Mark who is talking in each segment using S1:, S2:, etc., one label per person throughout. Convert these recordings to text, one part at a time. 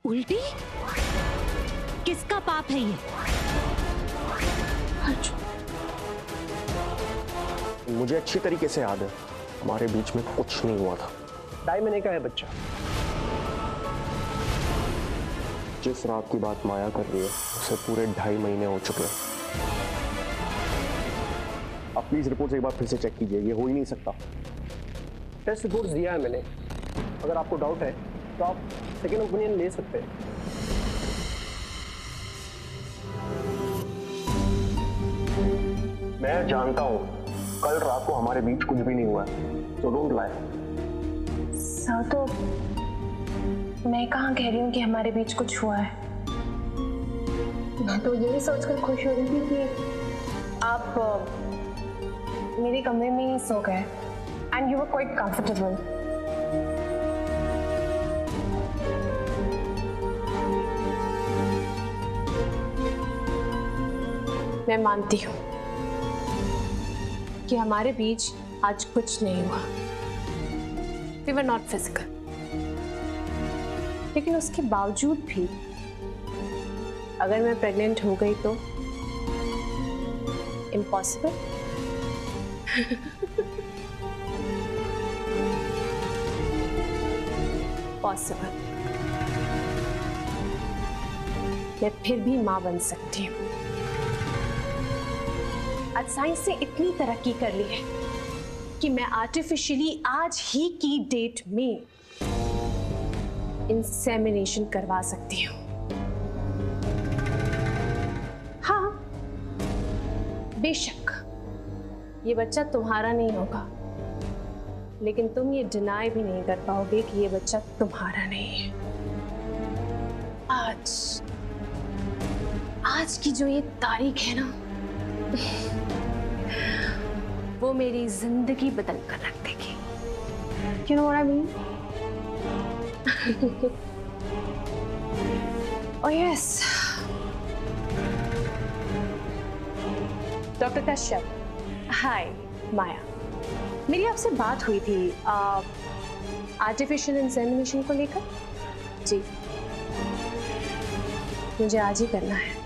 S1: उल्टी? किसका पाप है ये?
S2: अर्जुन,
S3: मुझे अच्छी तरीके से याद है, हमारे बीच में कुछ नहीं हुआ था।
S4: 2.5 महीने का है बच्चा।
S3: जिस रात की बात माया कर रही है उसे पूरे 2.5 महीने हो चुके हैं। आप प्लीज रिपोर्ट एक बार फिर से चेक कीजिए, ये हो ही नहीं सकता।
S4: टेस्ट रिपोर्ट्स दिया है मैंने, अगर आपको डाउट है तो आप सेकेंड ओपिनियन ले सकते हैं।
S3: मैं जानता हूँ कल रात को हमारे बीच कुछ भी नहीं हुआ है, तो डोंट लाई।
S2: सर तो मैं कहाँ कह रही हूँ कि हमारे बीच कुछ हुआ है। मैं तो यही सोचकर खुश हो रही थी कि आप मेरे कमरे में ही सो गए and you were quite comfortable. मैं मानती हूँ कि हमारे बीच आज कुछ नहीं हुआ। We were not physical. लेकिन उसके बावजूद भी अगर मैं प्रेग्नेंट हो गई तो इम्पॉसिबल। पॉसिबल। मैं फिर भी मां बन सकती हूँ। आज साइंस ने इतनी तरक्की कर ली है कि मैं आर्टिफिशियली आज ही की डेट में इंसेमिनेशन करवा सकती हूँ। हाँ, बेशक ये बच्चा तुम्हारा नहीं होगा, लेकिन तुम ये डिनाई भी नहीं कर पाओगे कि ये बच्चा तुम्हारा नहीं है। आज की जो ये तारीख है ना, वो मेरी जिंदगी बदल कर रख देगी। You know what I mean? Oh yes. Doctor Kashyap, hi Maya. मेरी आपसे बात हुई थी आर्टिफिशियल इंसेमिनेशन को लेकर। जी, मुझे आज ही करना है।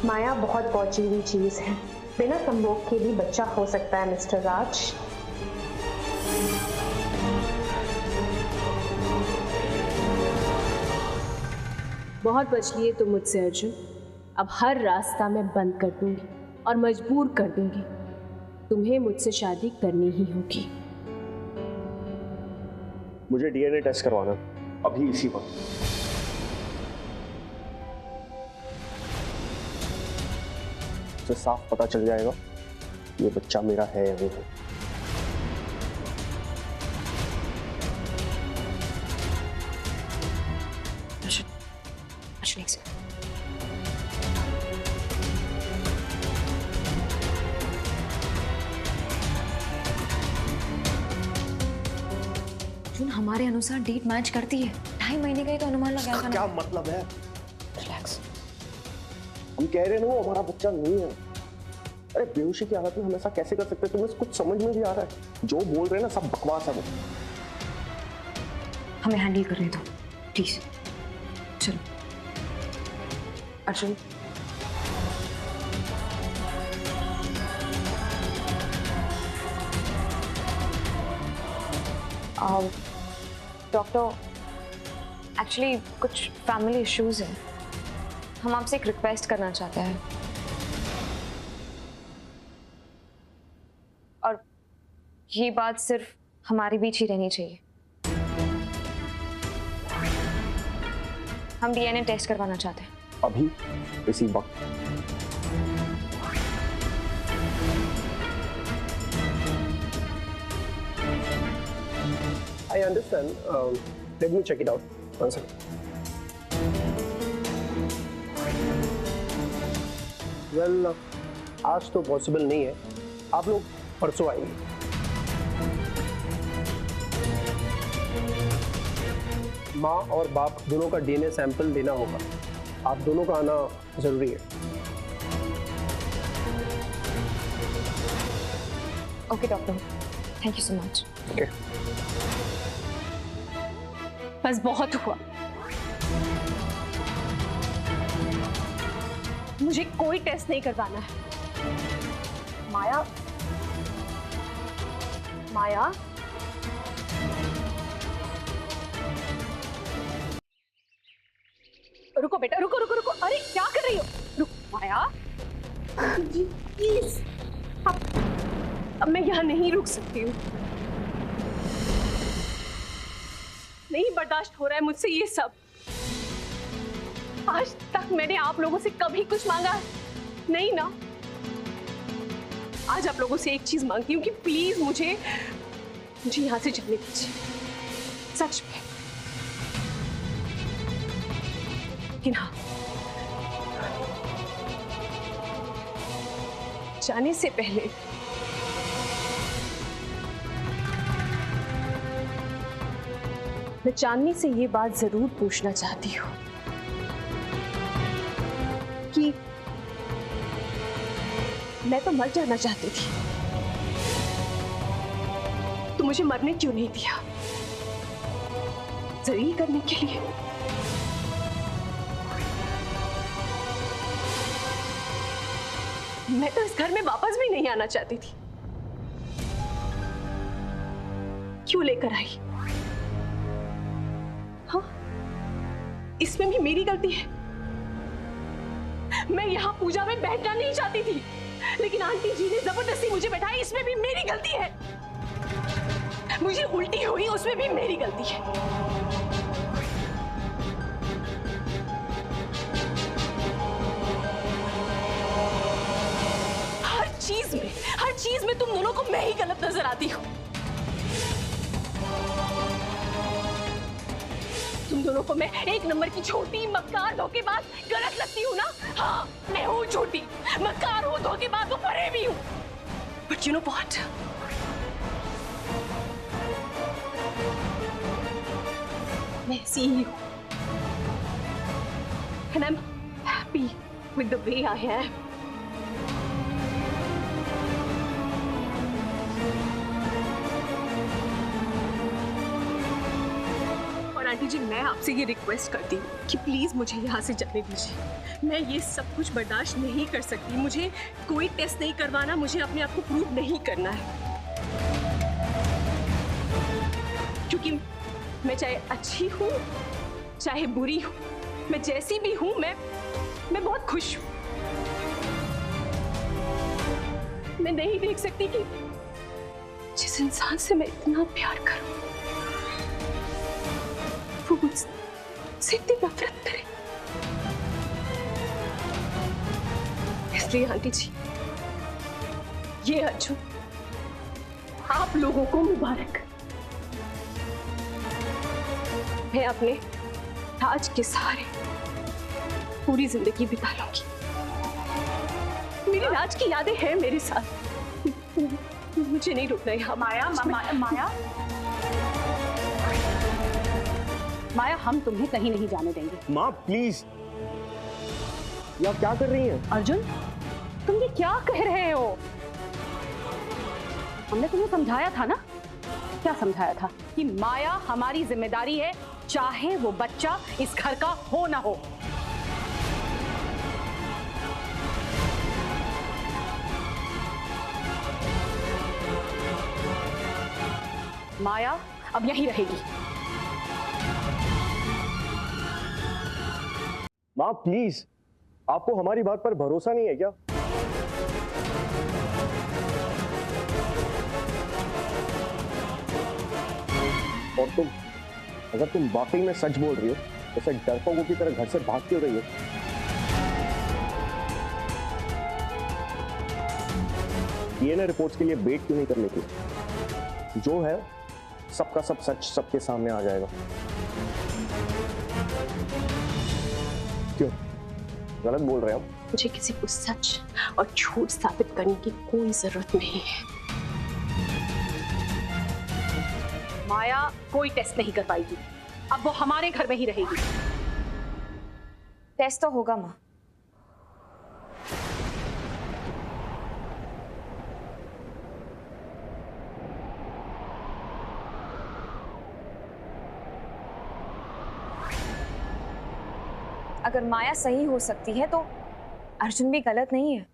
S2: माया बहुत पहुंची हुई चीज है, बिना संभोग के भी बच्चा हो सकता है मिस्टर राज। बहुत बच लिए तुम मुझसे अर्जुन। अब हर रास्ता मैं बंद कर दूंगी और मजबूर कर दूंगी, तुम्हें मुझसे शादी करनी ही होगी।
S3: मुझे डीएनए टेस्ट करवाना अभी इसी वक्त। तो साफ पता चल जाएगा ये बच्चा मेरा है या नहीं है।
S5: अर्जुन, हमारे अनुसार डेट मैच करती है। 2.5 महीने का ही तो अनुमान लगाया था ना।
S3: क्या मतलब है? रिलैक्स। हम कह रहे हैं ना वो हमारा बच्चा नहीं है। अरे बेहोशी की हालत में हम ऐसा कैसे कर सकते हैं? तुम्हें कुछ समझ में भी आ रहा है? जो बोल रहे हैं ना सब बकवास है वो।
S5: हमें हैंडल करने दो प्लीज। चलो अर्जुन। डॉक्टर, एक्चुअली कुछ फैमिली इश्यूज हैं। हम आपसे एक रिक्वेस्ट करना चाहते हैं, और ये बात सिर्फ हमारे बीच ही रहनी चाहिए। हम डीएनए टेस्ट करवाना चाहते हैं
S3: अभी इसी वक्त।
S4: I understand. Let me check it out. One second. Well, आज तो पॉसिबल नहीं है। आप लोग परसों आएंगे। माँ और बाप दोनों का डीएनए सैंपल लेना होगा। आप दोनों का आना जरूरी है।
S5: Okay doctor, thank you so much.
S4: Okay.
S2: बस बहुत हुआ। मुझे कोई टेस्ट नहीं करवाना है। माया, माया, रुको बेटा, रुको रुको रुको। अरे क्या कर रही हो? रुक माया जी प्लीज। अब मैं यहाँ नहीं रुक सकती हूँ। नहीं बर्दाश्त हो रहा है मुझसे ये सब। आज तक मैंने आप लोगों से कभी कुछ मांगा नहीं ना। आज आप लोगों से एक चीज मांगती हूँ कि प्लीज मुझे यहाँ से जाने दीजिए, सच में। लेकिन हाँ, जाने से पहले मैं चांदनी से ये बात जरूर पूछना चाहती हूँ कि मैं तो मर जाना चाहती थी, तो मुझे मरने क्यों नहीं दिया? जरूरी करने के लिए। मैं तो इस घर में वापस भी नहीं आना चाहती थी, क्यों लेकर आई? हाँ, इसमें भी मेरी गलती है। मैं यहाँ पूजा में बैठना नहीं चाहती थी, लेकिन आंटी जी ने जबरदस्ती मुझे बैठाई, इसमें भी मेरी गलती है। मुझे उल्टी हुई, उसमें भी मेरी गलती है। हर चीज में तुम दोनों को मैं ही गलत नजर आती हूँ। तुम दोनों को मैं एक नंबर की छोटी मक्कार धोखेबाज गलत लगती हूँ ना? हाँ, मैं हूँ छोटी मक्कार हूँ, धोखेबाज हूँ, परे भी हूँ। बट यू नो व्हाट, मैं ऐसी ही हूँ। And I'm happy with the way I am. Aunty ji, मैं आपसे ये रिक्वेस्ट करती हूँ कि प्लीज मुझे यहाँ से जाने दीजिए। मैं ये सब कुछ बर्दाश्त नहीं कर सकती। मुझे कोई टेस्ट नहीं करवाना, मुझे अपने आप को प्रूव नहीं करना है, क्योंकि मैं चाहे अच्छी हूँ चाहे बुरी हूँ, मैं जैसी भी हूँ, मैं बहुत खुश हूँ। मैं नहीं देख सकती कि जिस इंसान से मैं इतना प्यार करूँ वो मुझसे इतनी नफरत करे। इसलिए आंटी जी, ये अर्जुन आप लोगों को मुबारक। मैं अपने राज के सहारे पूरी जिंदगी बिता लूंगी। मेरी राज की यादें हैं मेरे साथ, मुझे नहीं रुकना यहाँ।
S6: माया, माया, माया, हम तुम्हें कहीं नहीं जाने देंगे।
S3: माँ प्लीज, ये आप क्या कर रही हैं?
S6: अर्जुन, तुम ये क्या कह रहे हो? हमने तुम्हें समझाया था ना? क्या समझाया था? कि माया हमारी जिम्मेदारी है, चाहे वो बच्चा इस घर का हो ना हो। माया अब यहीं रहेगी।
S3: माँ प्लीज, आपको हमारी बात पर भरोसा नहीं है क्या? और तुम, अगर तुम वाकई में सच बोल रही हो तो ऐसे डरपोकों की तरह घर से भाग क्यों रही हो? डीएनए रिपोर्ट्स के लिए वेट क्यों नहीं करने की? जो है सबका सब सच सबके सामने आ जाएगा। क्यों गलत बोल रहे हो?
S2: मुझे किसी को सच और झूठ साबित करने की कोई जरूरत नहीं है।
S6: माया कोई टेस्ट नहीं कर पाएगी, अब वो हमारे घर में ही रहेगी।
S5: टेस्ट तो होगा माँ। अगर माया सही हो सकती है तो अर्जुन भी गलत नहीं है।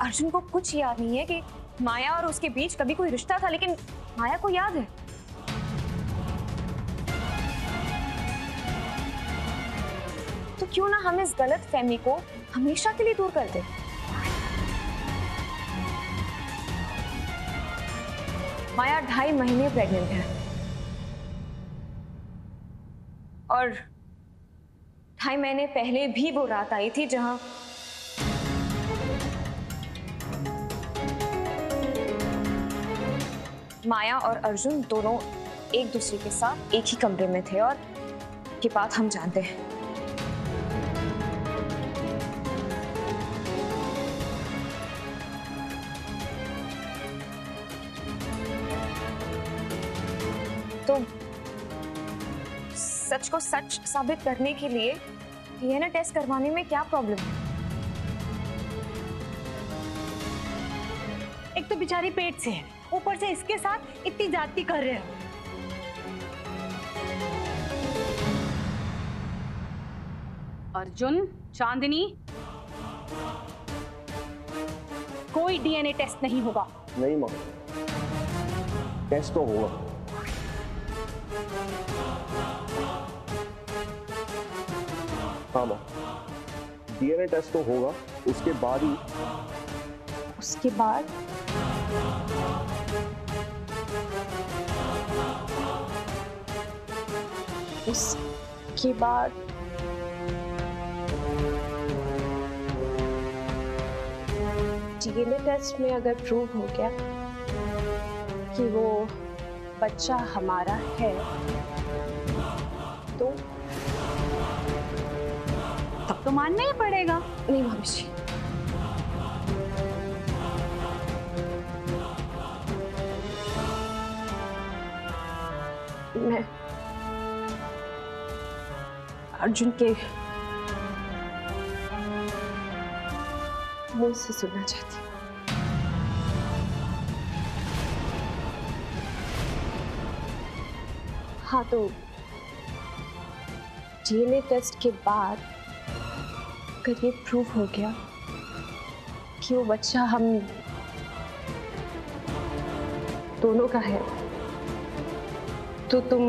S5: अर्जुन को कुछ याद नहीं है कि माया और उसके बीच कभी कोई रिश्ता था, लेकिन माया को याद है। तो क्यों ना हम इस गलत फहमी को हमेशा के लिए दूर कर दें। माया 2.5 महीने प्रेग्नेंट है और 2.5 महीने पहले भी वो रात आई थी जहां माया और अर्जुन दोनों एक दूसरे के साथ एक ही कमरे में थे, और ये बात हम जानते हैं। तो सच को सच साबित करने के लिए डीएनए टेस्ट करवाने में क्या प्रॉब्लम है?
S1: एक तो बेचारी पेट से है, ऊपर से इसके साथ इतनी जाती कर रहे हो।
S6: अर्जुन, चांदनी, कोई डीएनए टेस्ट नहीं होगा।
S3: नहीं माँ, टेस्ट तो होगा। हाँ माँ, डीएनए टेस्ट तो होगा, उसके बाद ही।
S2: उसके बाद उसके बाद डीएनए टेस्ट में अगर प्रूव हो गया कि वो बच्चा हमारा है तो
S6: तब तो मानना ही पड़ेगा।
S2: नहीं भाभी जी, मैं अर्जुन के मुंह से सुनना चाहती हूँ। हाँ, तो डीएनए टेस्ट के बाद अगर ये प्रूव हो गया कि वो बच्चा हम दोनों का है तो तुम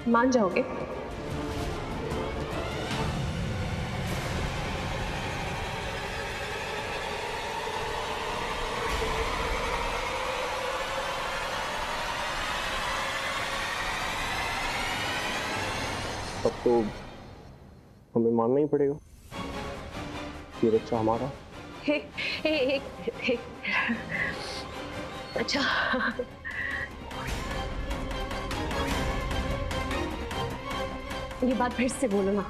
S2: मान जाओगे?
S3: तब तो हमें मानना ही पड़ेगा कि ये बच्चा हमारा।
S2: अच्छा, ये बात फिर से बोलो ना,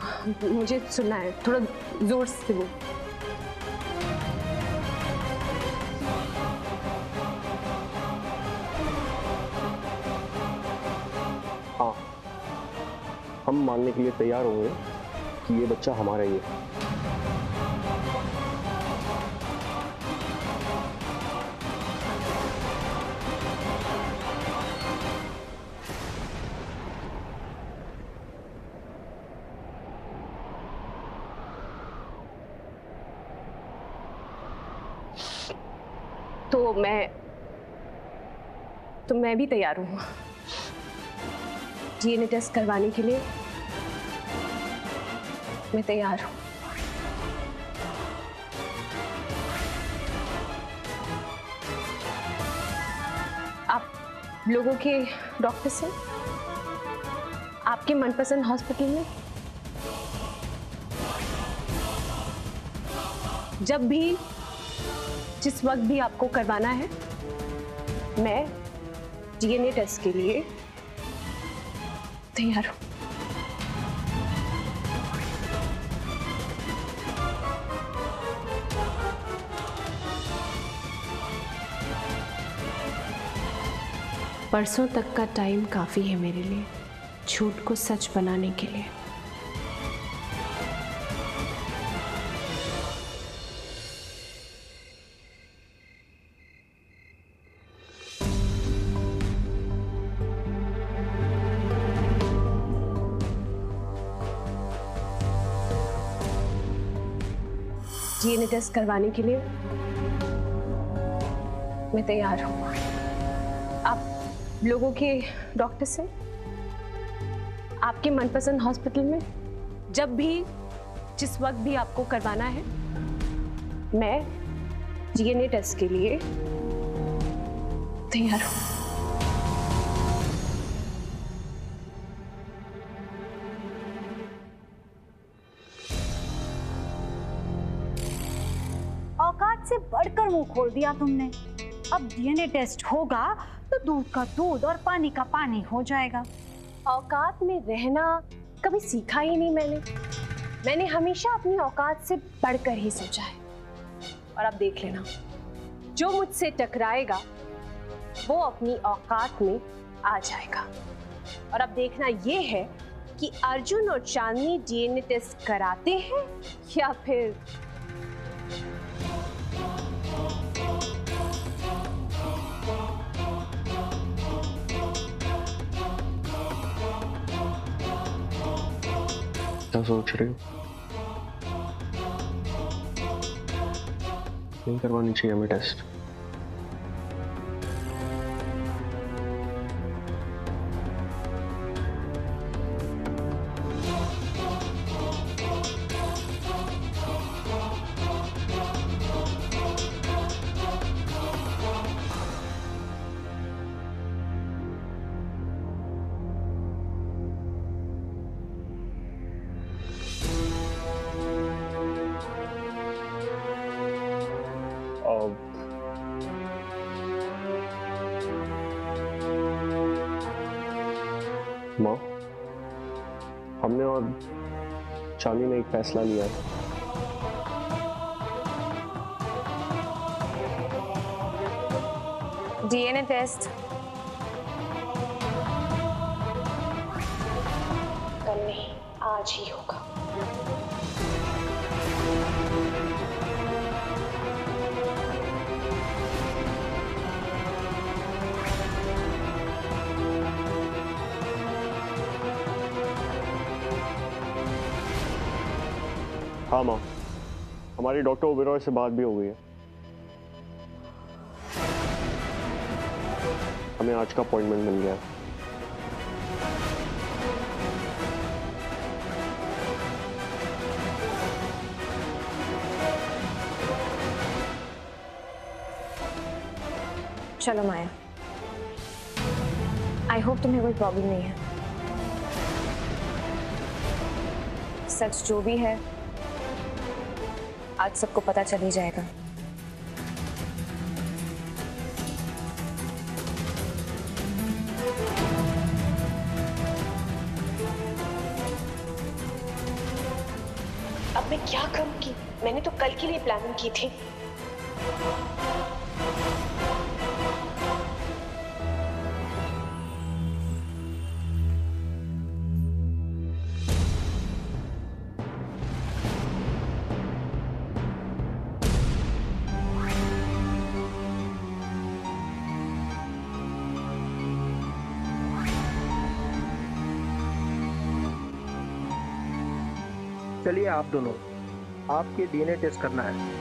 S2: मुझे सुनना है, थोड़ा जोर से बोलो।
S3: हाँ, हम मानने के लिए तैयार होंगे कि ये बच्चा हमारा ही है।
S2: तो मैं भी तैयार हूँ डीएनए टेस्ट करवाने के लिए। मैं तैयार हूँ। आप लोगों के डॉक्टर से आपके मनपसंद हॉस्पिटल में जब भी जिस वक्त भी आपको करवाना है, मैं डीएनए टेस्ट के लिए तैयार हूं। परसों तक का टाइम काफी है मेरे लिए झूठ को सच बनाने के लिए। डीएनए टेस्ट करवाने के लिए मैं तैयार हूँ। आप लोगों के डॉक्टर से आपके मनपसंद हॉस्पिटल में जब भी जिस वक्त भी आपको करवाना है, मैं डीएनए टेस्ट के लिए तैयार हूँ।
S1: औकात से बढ़कर मुंह खोल दिया तुमने। अब डीएनए टेस्ट होगा तो दूध का दूध और पानी का पानी हो जाएगा।
S2: औकात में रहना कभी सीखा ही नहीं मैंने हमेशा अपनी औकात से बढ़कर ही सोचा है। और अब देख लेना, जो मुझसे टकराएगा वो अपनी औकात में आ जाएगा। और अब देखना ये है कि अर्जुन और चांदनी डीएनए टेस्ट कराते हैं या फिर
S3: क्या सोच रही हो? नहीं करवानी चाहिए हमें टेस्ट? माँ, हमने और चांदी ने एक फैसला लिया है।
S5: डीएनए टेस्ट
S2: कल नहीं, आज ही होगा।
S3: हाँ माँ, हमारी डॉक्टर ओबेरॉय से बात भी हो गई है। हमें आज का अपॉइंटमेंट मिल गया है।
S5: चलो माया, आई होप तुम्हें कोई प्रॉब्लम नहीं है। सच जो भी है आज सबको पता चल ही जाएगा।
S2: अब मैं क्या करूंगी? मैंने तो कल के लिए प्लानिंग की थी।
S4: चलिए आप दोनों, आपके डीएनए टेस्ट करना है।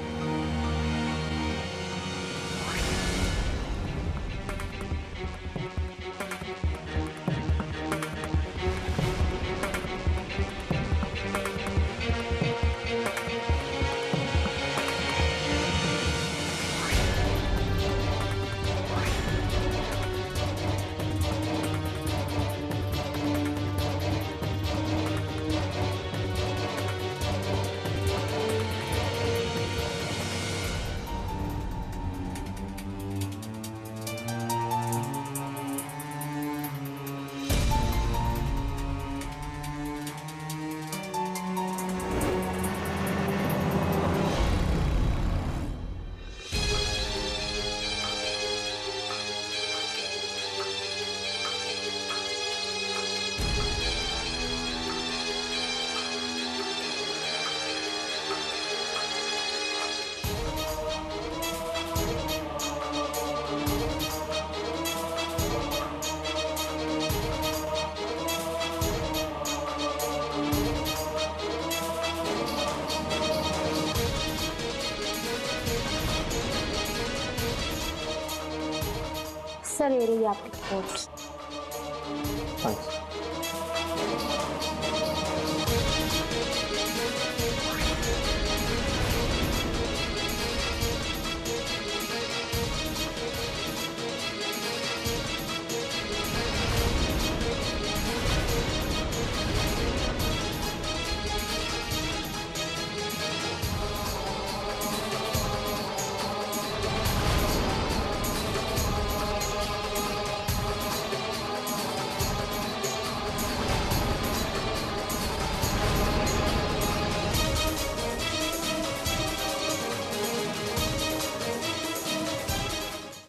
S2: सर ये रही आपकी रिपोर्ट।
S3: थैंक्स।